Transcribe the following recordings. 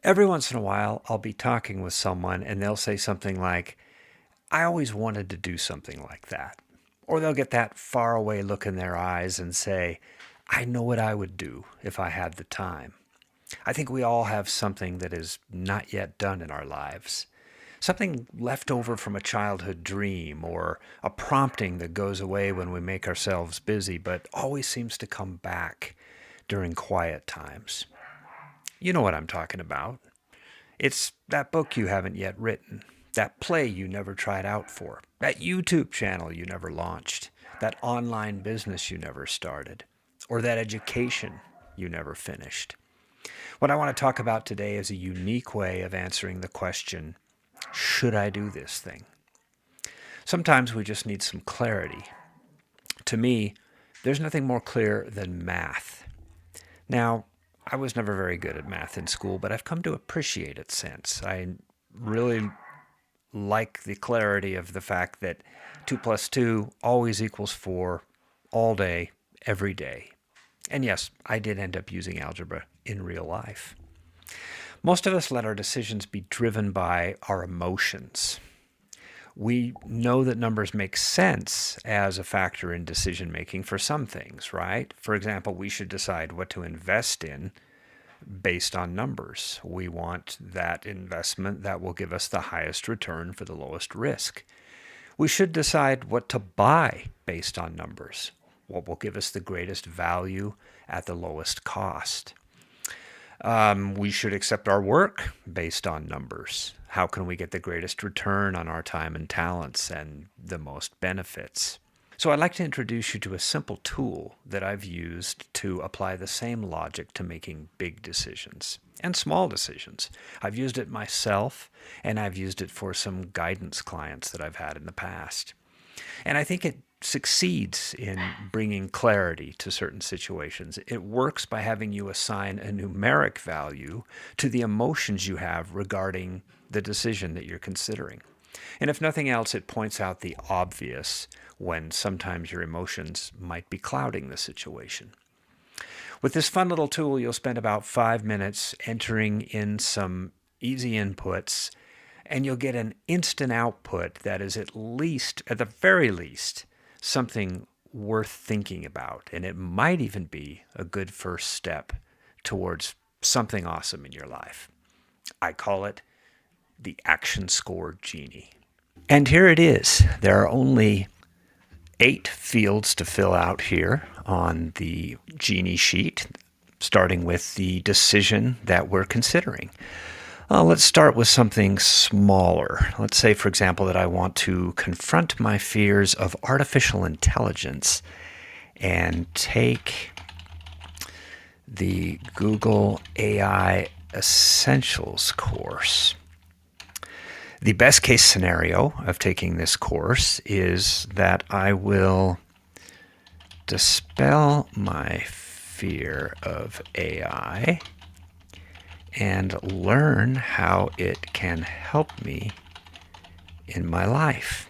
Every once in a while, I'll be talking with someone and they'll say something like, I always wanted to do something like that. Or they'll get that faraway look in their eyes and say, I know what I would do if I had the time. I think we all have something that is not yet done in our lives. Something left over from a childhood dream or a prompting that goes away when we make ourselves busy but always seems to come back during quiet times. You know what I'm talking about. It's that book you haven't yet written, that play you never tried out for, that YouTube channel you never launched, that online business you never started, or that education you never finished. What I want to talk about today is a unique way of answering the question, should I do this thing? Sometimes we just need some clarity. To me, there's nothing more clear than math. Now, I was never very good at math in school, but I've come to appreciate it since. I really like the clarity of the fact that 2 plus 2 always equals 4 all day, every day. And yes, I did end up using algebra in real life. Most of us let our decisions be driven by our emotions. We know that numbers make sense as a factor in decision making for some things, right? For example, we should decide what to invest in based on numbers. We want that investment that will give us the highest return for the lowest risk. We should decide what to buy based on numbers. What will give us the greatest value at the lowest cost? We should accept our work based on numbers. How can we get the greatest return on our time and talents and the most benefits? So I'd like to introduce you to a simple tool that I've used to apply the same logic to making big decisions and small decisions. I've used it myself, and I've used it for some guidance clients that I've had in the past. And I think it succeeds in bringing clarity to certain situations. It works by having you assign a numeric value to the emotions you have regarding the decision that you're considering. And if nothing else, it points out the obvious when sometimes your emotions might be clouding the situation. With this fun little tool, you'll spend about 5 minutes entering in some easy inputs, and you'll get an instant output that is at the very least, something worth thinking about. And it might even be a good first step towards something awesome in your life. I call it the Action Score Genie. And here it is. There are only 8 fields to fill out here on the Genie sheet, starting with the decision that we're considering. Let's start with something smaller. Let's say, for example, that I want to confront my fears of artificial intelligence and take the Google AI Essentials course. The best case scenario of taking this course is that I will dispel my fear of AI and learn how it can help me in my life.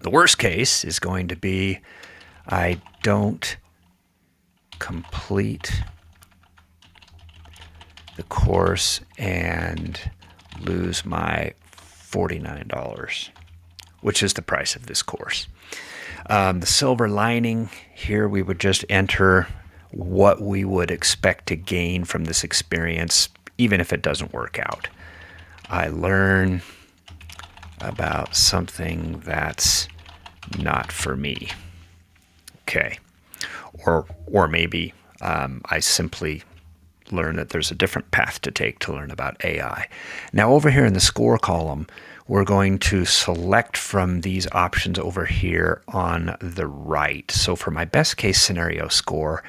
The worst case is going to be I don't complete the course and lose my $49, which is the price of this course. The silver lining here, we would just enter what we would expect to gain from this experience, even if it doesn't work out. I learn about something that's not for me. Okay. Or maybe I simply learn that there's a different path to take to learn about AI. Now, over here in the score column, we're going to select from these options over here on the right. So for my best case scenario score,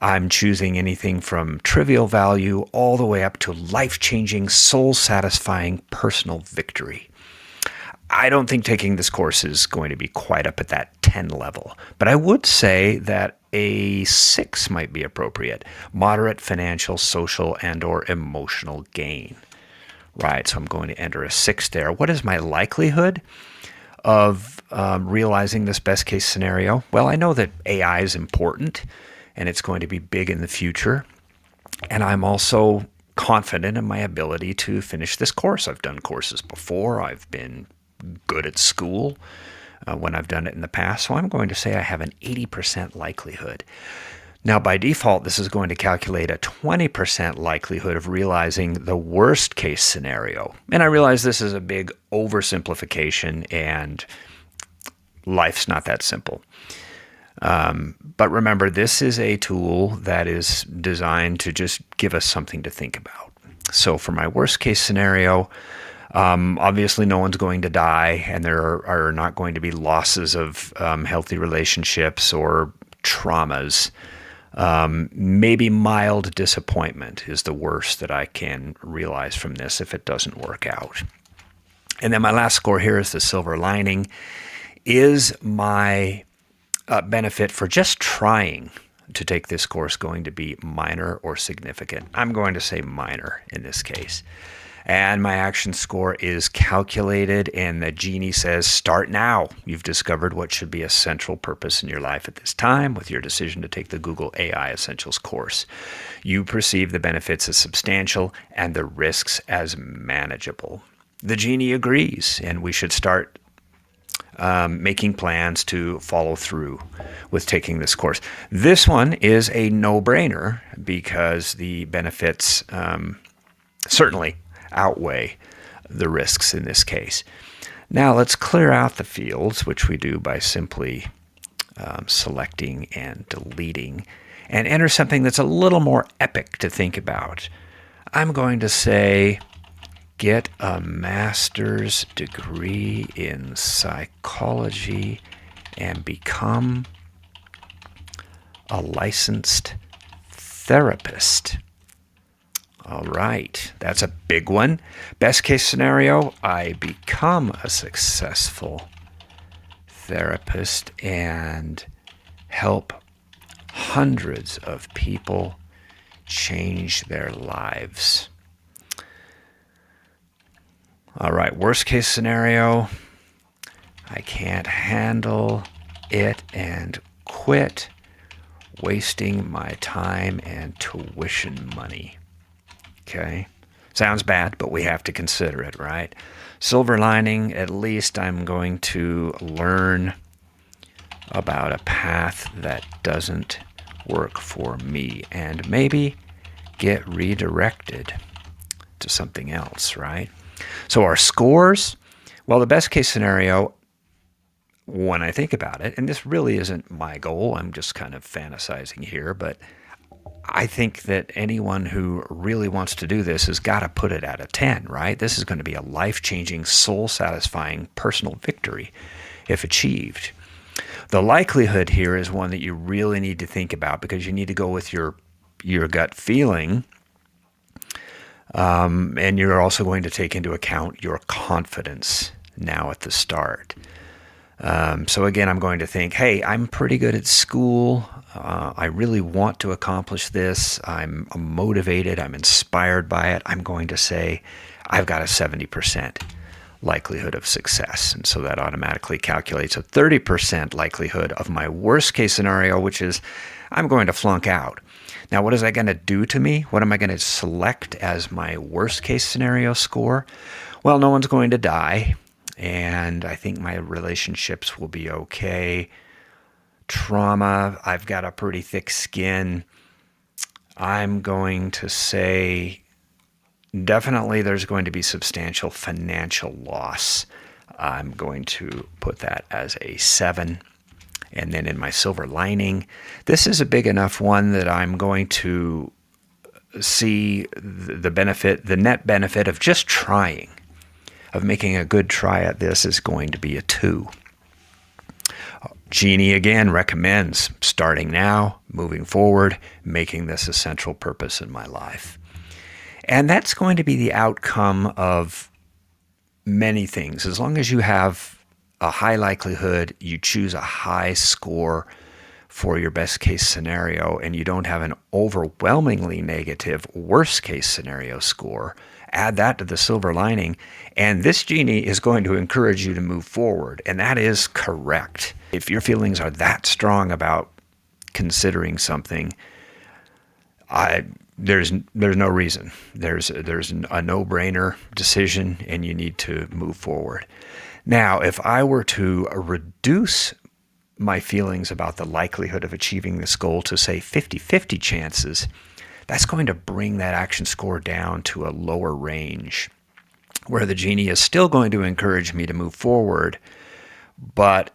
I'm choosing anything from trivial value all the way up to life-changing, soul-satisfying personal victory. I don't think taking this course is going to be quite up at that 10 level, but I would say that a 6 might be appropriate. Moderate financial, social, and or emotional gain. Right, so I'm going to enter a 6 there. What is my likelihood of realizing this best case scenario? Well, I know that AI is important and it's going to be big in the future. And I'm also confident in my ability to finish this course. I've done courses before. I've been good at school when I've done it in the past. So I'm going to say I have an 80% likelihood. Now, by default, this is going to calculate a 20% likelihood of realizing the worst case scenario. And I realize this is a big oversimplification, and life's not that simple. But remember, this is a tool that is designed to just give us something to think about. So for my worst case scenario, obviously no one's going to die, and there are not going to be losses of healthy relationships or traumas. Maybe mild disappointment is the worst that I can realize from this if it doesn't work out. And then my last score here is the silver lining. Is my benefit for just trying to take this course going to be minor or significant? I'm going to say minor in this case. And my action score is calculated, and the genie says, start now. You've discovered what should be a central purpose in your life at this time with your decision to take the Google AI Essentials course. You perceive the benefits as substantial and the risks as manageable. The genie agrees, and we should start making plans to follow through with taking this course. This one is a no-brainer because the benefits certainly outweigh the risks in this case. Now let's clear out the fields, which we do by simply selecting and deleting, and enter something that's a little more epic to think about. I'm going to say, get a master's degree in psychology and become a licensed therapist. All right, that's a big one. Best case scenario, I become a successful therapist and help hundreds of people change their lives. All right, worst case scenario, I can't handle it and quit wasting my time and tuition money. Okay, sounds bad, but we have to consider it, right? Silver lining, at least I'm going to learn about a path that doesn't work for me and maybe get redirected to something else, right? So our scores, well, the best case scenario, when I think about it, and this really isn't my goal, I'm just kind of fantasizing here, but I think that anyone who really wants to do this has got to put it at a 10, right? This is going to be a life-changing, soul-satisfying personal victory if achieved. The likelihood here is one that you really need to think about because you need to go with your gut feeling, and you're also going to take into account your confidence now at the start. So again, I'm going to think, hey, I'm pretty good at school. I really want to accomplish this. I'm motivated. I'm inspired by it. I'm going to say I've got a 70% likelihood of success. And so that automatically calculates a 30% likelihood of my worst case scenario, which is I'm going to flunk out. Now, what is that going to do to me? What am I going to select as my worst case scenario score? Well, no one's going to die. And I think my relationships will be okay. Trauma, I've got a pretty thick skin. I'm going to say definitely there's going to be substantial financial loss. I'm going to put that as a 7. And then in my silver lining, this is a big enough one that I'm going to see the benefit, the net benefit of just trying, of making a good try at this is going to be a 2. Genie again recommends starting now, moving forward, making this a central purpose in my life. And that's going to be the outcome of many things. As long as you have a high likelihood, you choose a high score for your best case scenario, and you don't have an overwhelmingly negative worst case scenario score, add that to the silver lining, and this genie is going to encourage you to move forward. And that is correct. If your feelings are that strong about considering something, there's no reason. There's a no-brainer decision, and you need to move forward. Now, if I were to reduce my feelings about the likelihood of achieving this goal to say 50-50 chances, that's going to bring that action score down to a lower range where the genie is still going to encourage me to move forward, but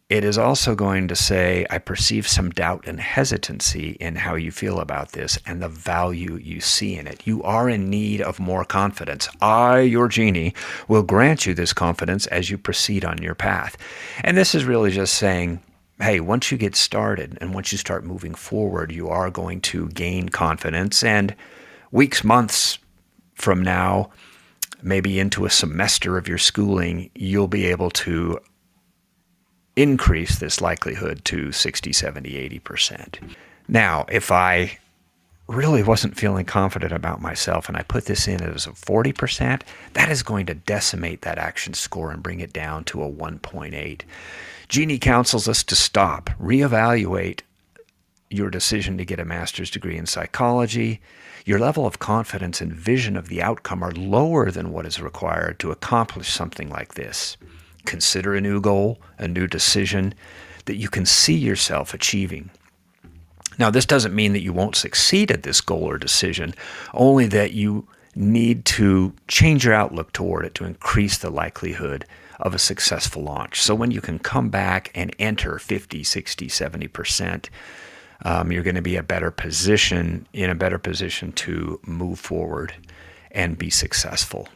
it is also going to say, I perceive some doubt and hesitancy in how you feel about this and the value you see in it. You are in need of more confidence. I, your genie, will grant you this confidence as you proceed on your path. And this is really just saying, hey, once you get started and once you start moving forward, you are going to gain confidence. And weeks, months from now, maybe into a semester of your schooling, you'll be able to increase this likelihood to 60, 70, 80%. Now, if I really wasn't feeling confident about myself and I put this in as a 40%, that is going to decimate that action score and bring it down to a 1.8. Genie counsels us to stop, reevaluate your decision to get a master's degree in psychology. Your level of confidence and vision of the outcome are lower than what is required to accomplish something like this. Consider a new goal, a new decision that you can see yourself achieving. Now, this doesn't mean that you won't succeed at this goal or decision, only that you need to change your outlook toward it to increase the likelihood of a successful launch. So when you can come back and enter 50, 60, 70%, you're going to be in a better position to move forward and be successful.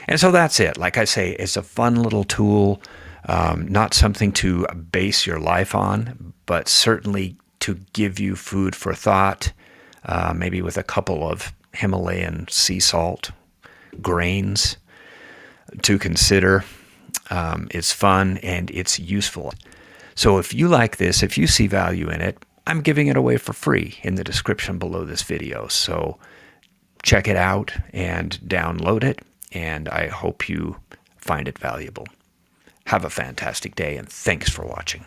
And so that's it. Like I say, it's a fun little tool, not something to base your life on, but certainly to give you food for thought, maybe with a couple of Himalayan sea salt grains to consider. It's fun and it's useful. So if you like this, if you see value in it, I'm giving it away for free in the description below this video. So check it out and download it. And I hope you find it valuable. Have a fantastic day, and thanks for watching.